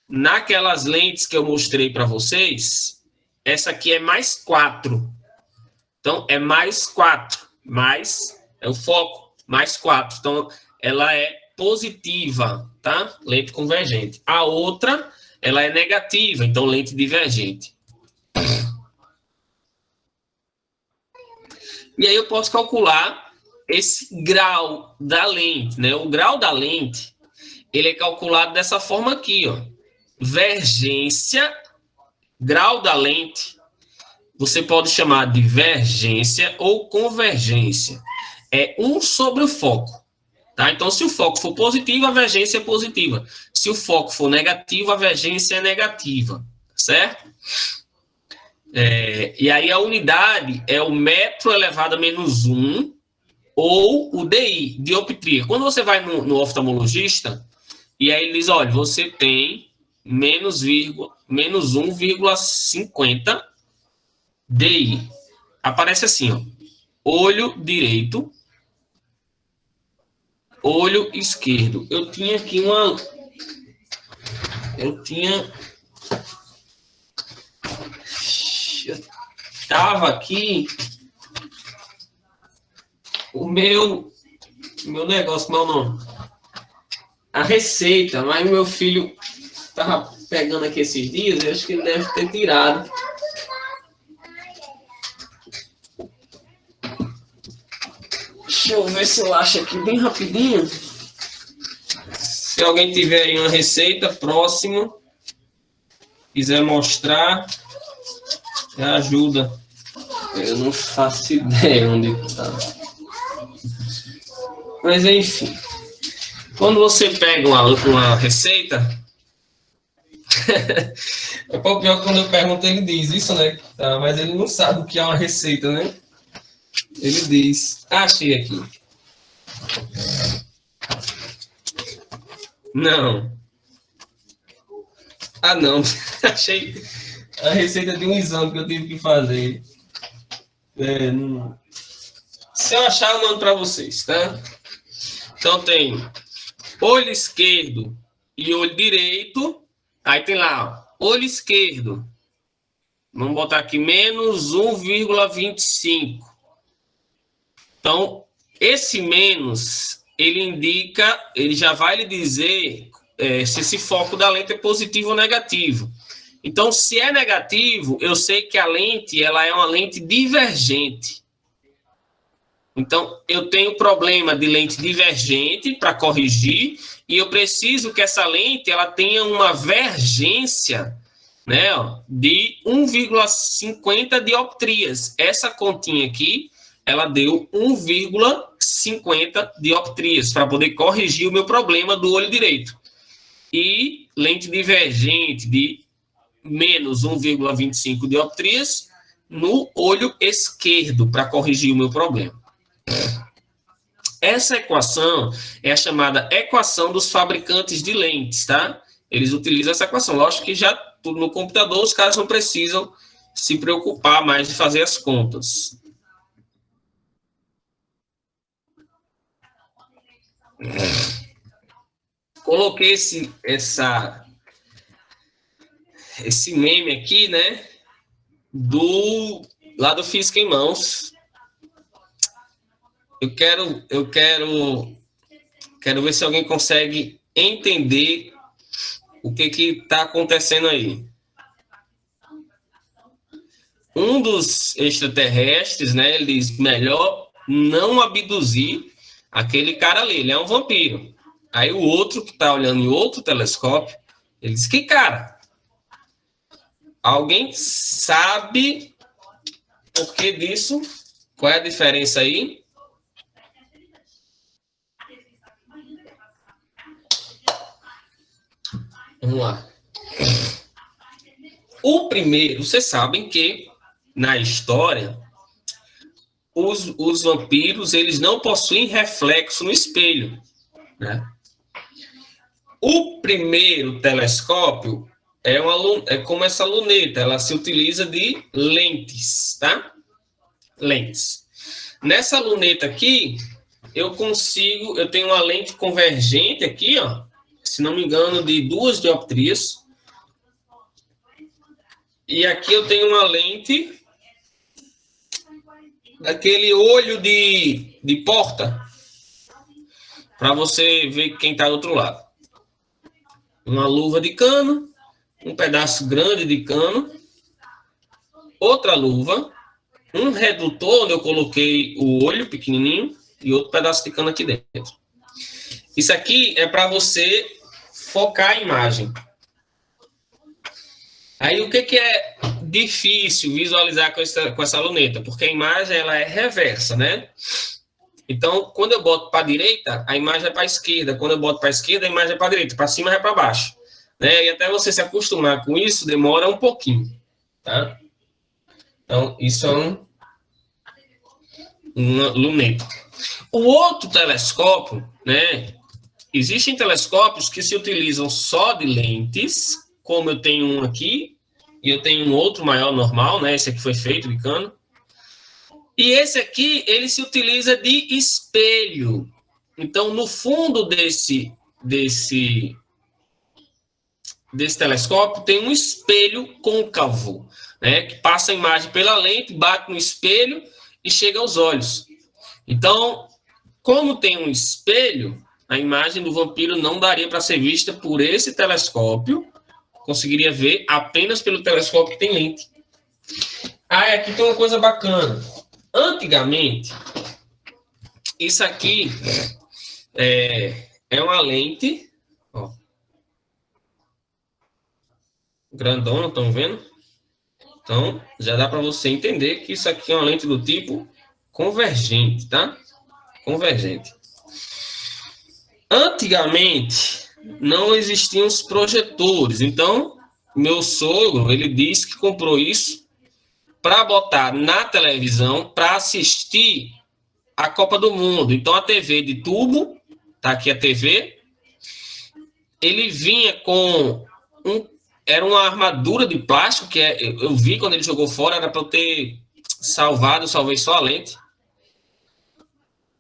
naquelas lentes que eu mostrei para vocês, essa aqui é mais 4. Então, é mais 4. Mais é o foco. Mais 4. Então, ela é positiva, tá? Lente convergente. A outra, ela é negativa, então lente divergente. E aí eu posso calcular esse grau da lente, né? O grau da lente, ele é calculado dessa forma aqui, ó. Vergência, grau da lente, você pode chamar de vergência ou convergência. É 1 sobre o foco. Tá? Então, se o foco for positivo, a vergência é positiva. Se o foco for negativo, a vergência é negativa. Certo? E aí a unidade é o metro elevado a menos 1 ou o DI, dioptria. Quando você vai no oftalmologista, e aí ele diz, olha, você tem menos 1,50 DI. Aparece assim, ó. Olho direito, olho esquerdo. Eu tinha aqui estava aqui o meu negócio, meu nome. A receita, mas meu filho estava pegando aqui esses dias, eu acho que ele deve ter tirado. Deixa eu ver se eu acho aqui bem rapidinho. Se alguém tiver aí uma receita próximo, quiser mostrar, ajuda. Eu não faço ideia onde está. Mas enfim. Quando você pega uma receita, é pior que quando eu pergunto ele diz isso, né? Tá, mas ele não sabe o que é uma receita, né? Ele diz, achei aqui. Não. Não. Achei a receita de um exame que eu tive que fazer. Não. Se eu achar, eu mando para vocês, tá? Então tem olho esquerdo e olho direito. Aí tem lá, ó, olho esquerdo. Vamos botar aqui menos 1,25. Então, esse menos, ele já vai lhe dizer se esse foco da lente é positivo ou negativo. Então, se é negativo, eu sei que a lente ela é uma lente divergente. Então, eu tenho problema de lente divergente para corrigir e eu preciso que essa lente ela tenha uma vergência né, ó, de 1,50 dioptrias. Essa continha aqui, ela deu 1,50 dioptrias para poder corrigir o meu problema do olho direito. E lente divergente de menos 1,25 dioptrias no olho esquerdo para corrigir o meu problema. Essa equação é a chamada equação dos fabricantes de lentes, tá? Eles utilizam essa equação. Lógico que já tudo no computador, os caras não precisam se preocupar mais de fazer as contas. Coloquei esse meme aqui, né? Lá do Física em Mãos. Eu quero ver se alguém consegue entender o que está acontecendo aí. Um dos extraterrestres, né, ele diz, melhor não abduzir aquele cara ali, ele é um vampiro. Aí o outro, que está olhando em outro telescópio, ele diz, que cara, alguém sabe por que disso? Qual é a diferença aí? Vamos lá. O primeiro, vocês sabem que na história os vampiros eles não possuem reflexo no espelho, né? O primeiro telescópio é como essa luneta, ela se utiliza de lentes, tá? Lentes. Nessa luneta aqui, eu tenho uma lente convergente aqui, ó, se não me engano, de 2 dioptrias. E aqui eu tenho uma lente daquele olho de porta, para você ver quem está do outro lado. Uma luva de cano, um pedaço grande de cano, outra luva, um redutor onde eu coloquei o olho pequenininho e outro pedaço de cano aqui dentro. Isso aqui é para você focar a imagem. Aí o que é difícil visualizar com essa luneta? Porque a imagem ela é reversa, né? Então, quando eu boto para a direita, a imagem é para a esquerda. Quando eu boto para a esquerda, a imagem é para a direita. Para cima é para baixo. Né? E até você se acostumar com isso, demora um pouquinho. Tá? Então, isso é uma luneta. O outro telescópio, né? Existem telescópios que se utilizam só de lentes, como eu tenho um aqui, e eu tenho um outro maior normal, né? Esse aqui foi feito de cano. E esse aqui, ele se utiliza de espelho. Então, no fundo desse telescópio, tem um espelho côncavo, né? Que passa a imagem pela lente, bate no espelho e chega aos olhos. Então, como tem um espelho, a imagem do vampiro não daria para ser vista por esse telescópio, conseguiria ver apenas pelo telescópio que tem lente. Ah, aqui tem uma coisa bacana. Antigamente, isso aqui é uma lente, ó, grandona, estão vendo? Então, já dá para você entender que isso aqui é uma lente do tipo convergente, tá? Convergente. Antigamente, não existiam os projetores. Então, meu sogro, ele disse que comprou isso para botar na televisão para assistir a Copa do Mundo. Então, a TV de tubo, tá aqui a TV, ele vinha com era uma armadura de plástico, que eu vi quando ele jogou fora, era para eu ter salvado, salvei só a lente.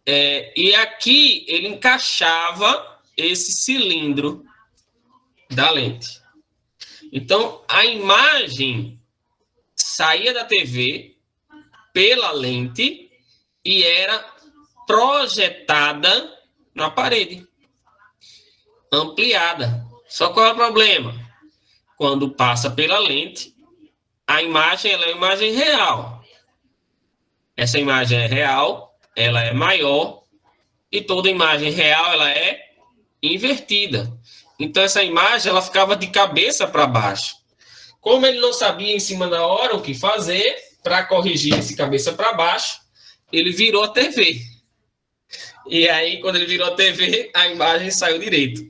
E aqui ele encaixava esse cilindro da lente. Então, a imagem saía da TV pela lente e era projetada na parede, ampliada. Só qual é o problema? Quando passa pela lente, a imagem ela é uma imagem real. Essa imagem é real, ela é maior, e toda imagem real ela é invertida. Então, essa imagem ela ficava de cabeça para baixo. Como ele não sabia em cima da hora o que fazer para corrigir esse cabeça para baixo, ele virou a TV. E aí, quando ele virou a TV, a imagem saiu direito.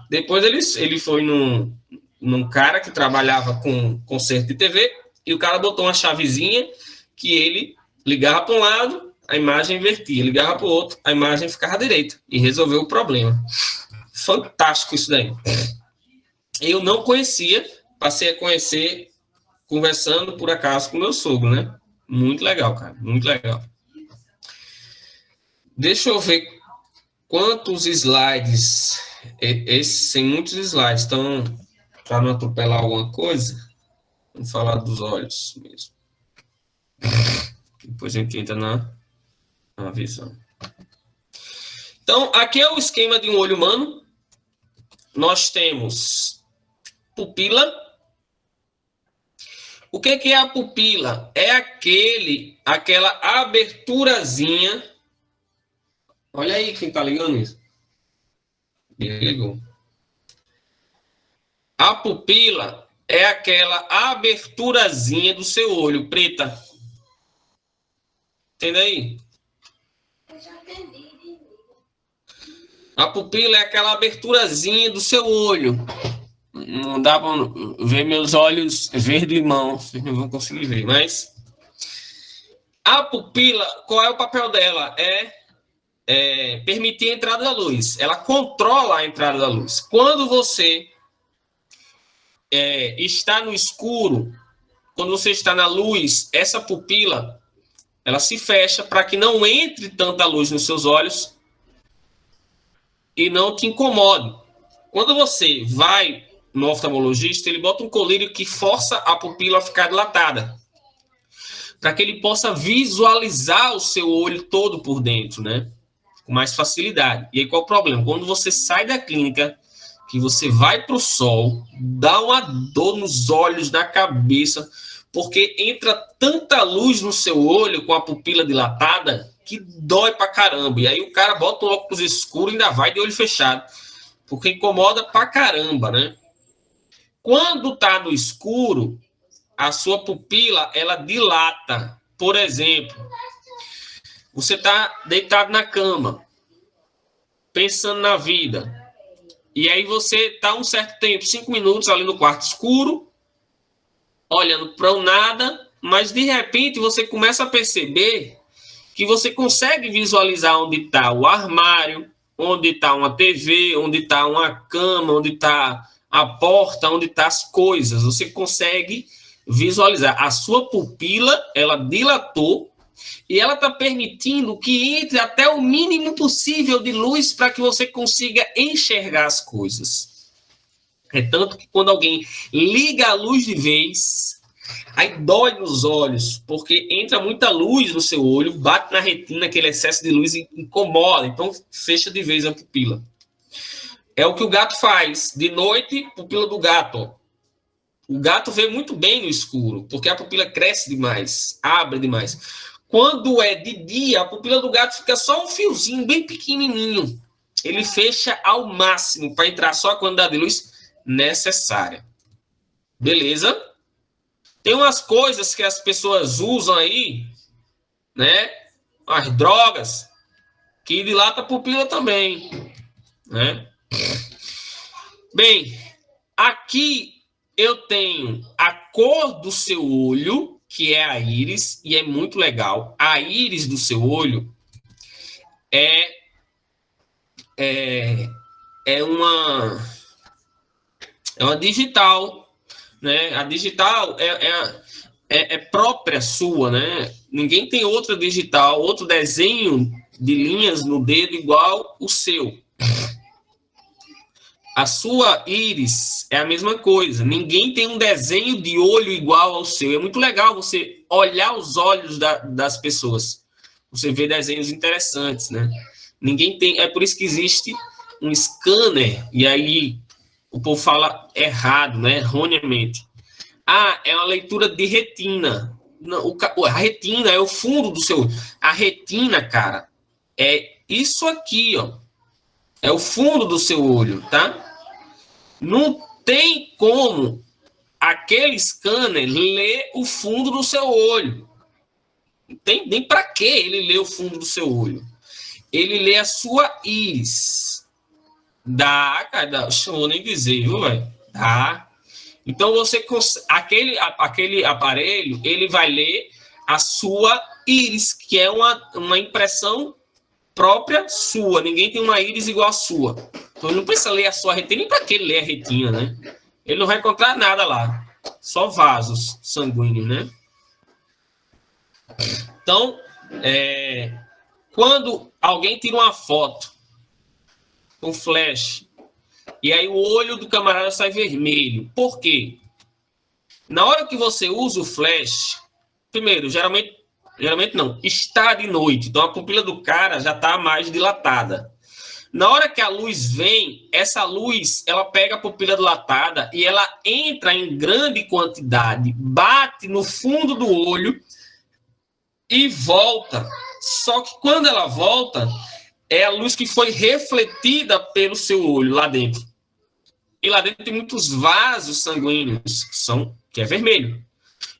Depois ele foi num cara que trabalhava com conserto de TV e o cara botou uma chavezinha que ele ligava para um lado, a imagem invertia, ligava para o outro, a imagem ficava direita e resolveu o problema. Fantástico isso daí. Eu não conhecia, passei a conhecer conversando por acaso com meu sogro, né? Muito legal, cara, muito legal. Deixa eu ver quantos slides. Esses tem muitos slides, então, para não atropelar alguma coisa, vamos falar dos olhos mesmo. Depois a gente entra na visão. Então, aqui é o esquema de um olho humano. Nós temos pupila. O que é a pupila? É aquela aberturazinha. Olha aí quem tá ligando isso. Ligou. A pupila é aquela aberturazinha do seu olho, preta. Entende aí? Eu já entendi. A pupila é aquela aberturazinha do seu olho. Não dá para ver meus olhos verde-limão, vocês não vão conseguir ver, mas a pupila, qual é o papel dela? É permitir a entrada da luz. Ela controla a entrada da luz. Quando você está no escuro, quando você está na luz, essa pupila, ela se fecha para que não entre tanta luz nos seus olhos e não te incomode. Quando você vai no oftalmologista, ele bota um colírio que força a pupila a ficar dilatada, para que ele possa visualizar o seu olho todo por dentro, né? Com mais facilidade. E aí qual o problema? Quando você sai da clínica, que você vai para o sol, dá uma dor nos olhos, na cabeça, porque entra tanta luz no seu olho com a pupila dilatada que dói pra caramba. E aí o cara bota um óculos escuro e ainda vai de olho fechado, porque incomoda pra caramba, né? Quando tá no escuro, a sua pupila, ela dilata. Por exemplo, você tá deitado na cama, pensando na vida, e aí você tá um certo tempo, 5 minutos ali no quarto escuro, olhando para o nada, mas de repente você começa a perceber que você consegue visualizar onde está o armário, onde está uma TV, onde está uma cama, onde está a porta, onde estão as coisas. Você consegue visualizar. A sua pupila, ela dilatou e ela está permitindo que entre até o mínimo possível de luz para que você consiga enxergar as coisas. É tanto que quando alguém liga a luz de vez, aí dói nos olhos, porque entra muita luz no seu olho, bate na retina, aquele excesso de luz incomoda, então fecha de vez a pupila. É o que o gato faz. De noite, pupila do gato. Ó. O gato vê muito bem no escuro, porque a pupila cresce demais, abre demais. Quando é de dia, a pupila do gato fica só um fiozinho bem pequenininho. Ele fecha ao máximo para entrar só a quantidade de luz necessária. Beleza? Tem umas coisas que as pessoas usam aí, né? As drogas, que dilata a pupila também, né? Bem, aqui eu tenho a cor do seu olho, que é a íris, e é muito legal. A íris do seu olho é uma digital, né? A digital é própria sua, né? Ninguém tem outra digital, outro desenho de linhas no dedo igual o seu. A sua íris é a mesma coisa. Ninguém tem um desenho de olho igual ao seu. É muito legal você olhar os olhos das pessoas. Você vê desenhos interessantes, né? Ninguém tem. É por isso que existe um scanner. E aí o povo fala errado, né? Erroneamente. Ah, é uma leitura de retina. Não, a retina é o fundo do seu olho. A retina, cara, é isso aqui, ó. É o fundo do seu olho, tá? Não tem como aquele scanner lê o fundo do seu olho. Não tem nem para que ele lê o fundo do seu olho. Ele lê a sua íris. Dá, cara, chamou nem dizer, viu, velho? Dá. Então, aquele aparelho, ele vai ler a sua íris, que é uma impressão própria sua. Ninguém tem uma íris igual a sua. Então, ele não precisa ler a sua retina. Nem para que ele lê a retina, né? Ele não vai encontrar nada lá. Só vasos sanguíneos, né? Então, quando alguém tira uma foto com flash, e aí o olho do camarada sai vermelho. Por quê? Na hora que você usa o flash, primeiro, geralmente não, está de noite, então a pupila do cara já está mais dilatada. Na hora que a luz vem, essa luz, ela pega a pupila dilatada e ela entra em grande quantidade, bate no fundo do olho e volta. Só que quando ela volta, é a luz que foi refletida pelo seu olho lá dentro. E lá dentro tem muitos vasos sanguíneos, que é vermelho.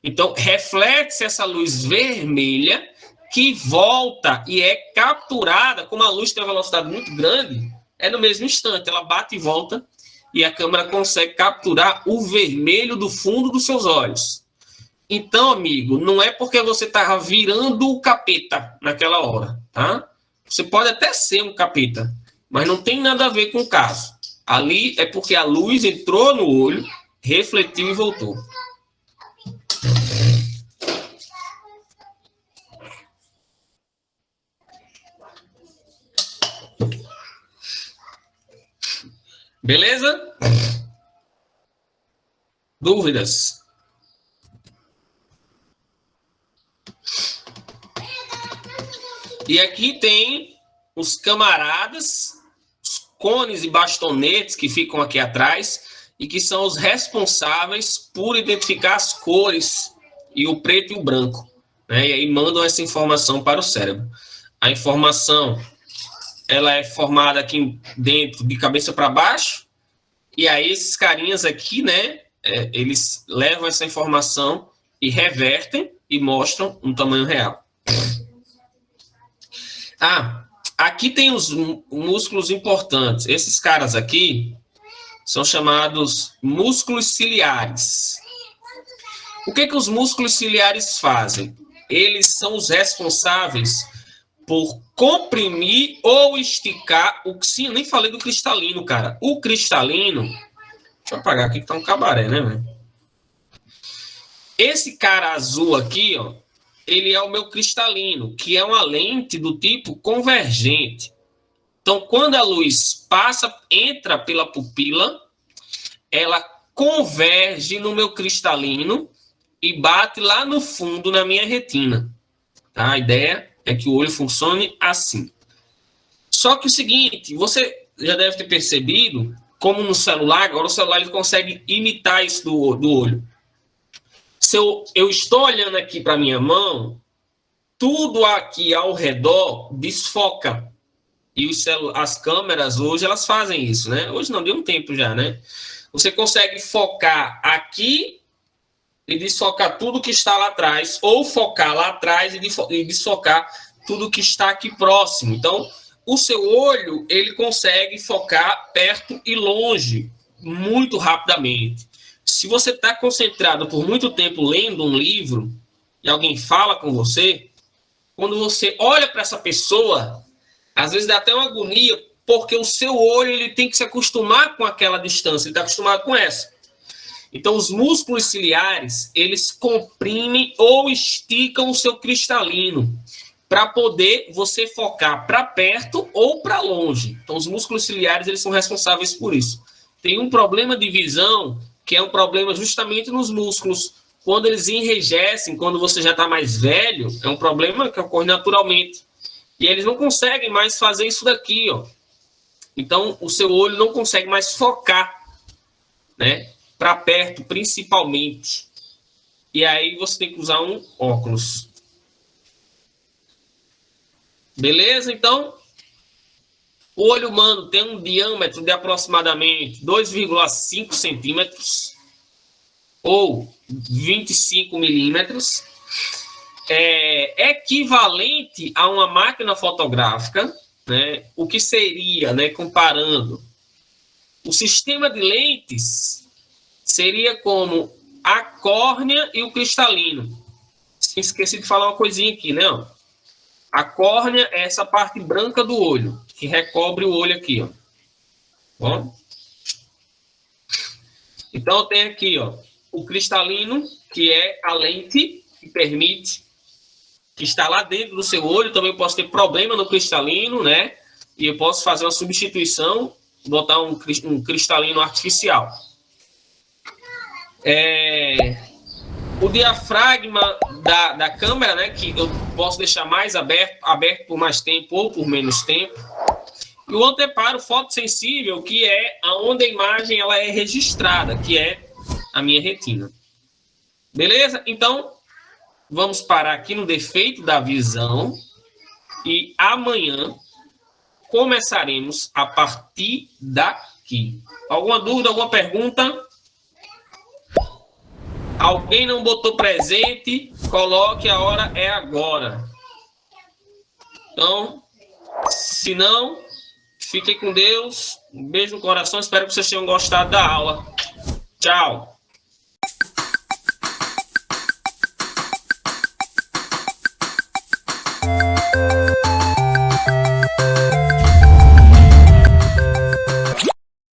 Então, reflete-se essa luz vermelha que volta e é capturada, como a luz tem uma velocidade muito grande, é no mesmo instante. Ela bate e volta e a câmera consegue capturar o vermelho do fundo dos seus olhos. Então, amigo, não é porque você está virando o capeta naquela hora, tá? Você pode até ser um capeta, mas não tem nada a ver com o caso. Ali é porque a luz entrou no olho, refletiu e voltou. Beleza? Dúvidas? E aqui tem os camaradas, os cones e bastonetes que ficam aqui atrás e que são os responsáveis por identificar as cores e o preto e o branco, né? E aí mandam essa informação para o cérebro. A informação, ela é formada aqui dentro de cabeça para baixo, e aí esses carinhas aqui, né, eles levam essa informação e revertem e mostram um tamanho real. Aqui tem os músculos importantes. Esses caras aqui são chamados músculos ciliares. O que os músculos ciliares fazem? Eles são os responsáveis por comprimir ou esticar o que... Sim, eu nem falei do cristalino, cara. O cristalino... Deixa eu apagar aqui que tá um cabaré, né, velho? Esse cara azul aqui, ó, ele é o meu cristalino, que é uma lente do tipo convergente. Então, quando a luz entra pela pupila, ela converge no meu cristalino e bate lá no fundo na minha retina. Tá? A ideia é que o olho funcione assim. Só que o seguinte, você já deve ter percebido, como no celular, agora o celular ele consegue imitar isso do olho. Se eu estou olhando aqui para a minha mão, tudo aqui ao redor desfoca. E as câmeras hoje, elas fazem isso, né? Hoje não, deu um tempo já, né? Você consegue focar aqui e desfocar tudo que está lá atrás, ou focar lá atrás e desfocar tudo que está aqui próximo. Então, o seu olho, ele consegue focar perto e longe, muito rapidamente. Se você está concentrado por muito tempo lendo um livro e alguém fala com você, quando você olha para essa pessoa, às vezes dá até uma agonia, porque o seu olho ele tem que se acostumar com aquela distância, ele está acostumado com essa. Então, os músculos ciliares, eles comprimem ou esticam o seu cristalino para poder você focar para perto ou para longe. Então, os músculos ciliares, eles são responsáveis por isso. Tem um problema de visão, que é um problema justamente nos músculos. Quando eles enrijecem, quando você já está mais velho, é um problema que ocorre naturalmente. E eles não conseguem mais fazer isso daqui, ó. Então, o seu olho não consegue mais focar, né? Para perto, principalmente. E aí você tem que usar um óculos. Beleza? Então, o olho humano tem um diâmetro de aproximadamente 2,5 centímetros. ou 25 milímetros, é equivalente a uma máquina fotográfica, né? O que seria, né, comparando, o sistema de lentes seria como a córnea e o cristalino. Esqueci de falar uma coisinha aqui, né? A córnea é essa parte branca do olho, que recobre o olho aqui, ó. Ó. Então, eu tenho aqui, ó, o cristalino, que é a lente que permite, que está lá dentro do seu olho. Também posso ter problema no cristalino, né? E eu posso fazer uma substituição, botar um cristalino artificial. O diafragma da câmera, né, que eu posso deixar mais aberto por mais tempo ou por menos tempo. E o anteparo fotossensível, que é onde a imagem ela é registrada, que é a minha retina. Beleza? Então, vamos parar aqui no defeito da visão e amanhã começaremos a partir daqui. Alguma dúvida, alguma pergunta? Alguém não botou presente? Coloque, a hora é agora. Então, se não, fiquem com Deus. Um beijo no coração. Espero que vocês tenham gostado da aula. Tchau.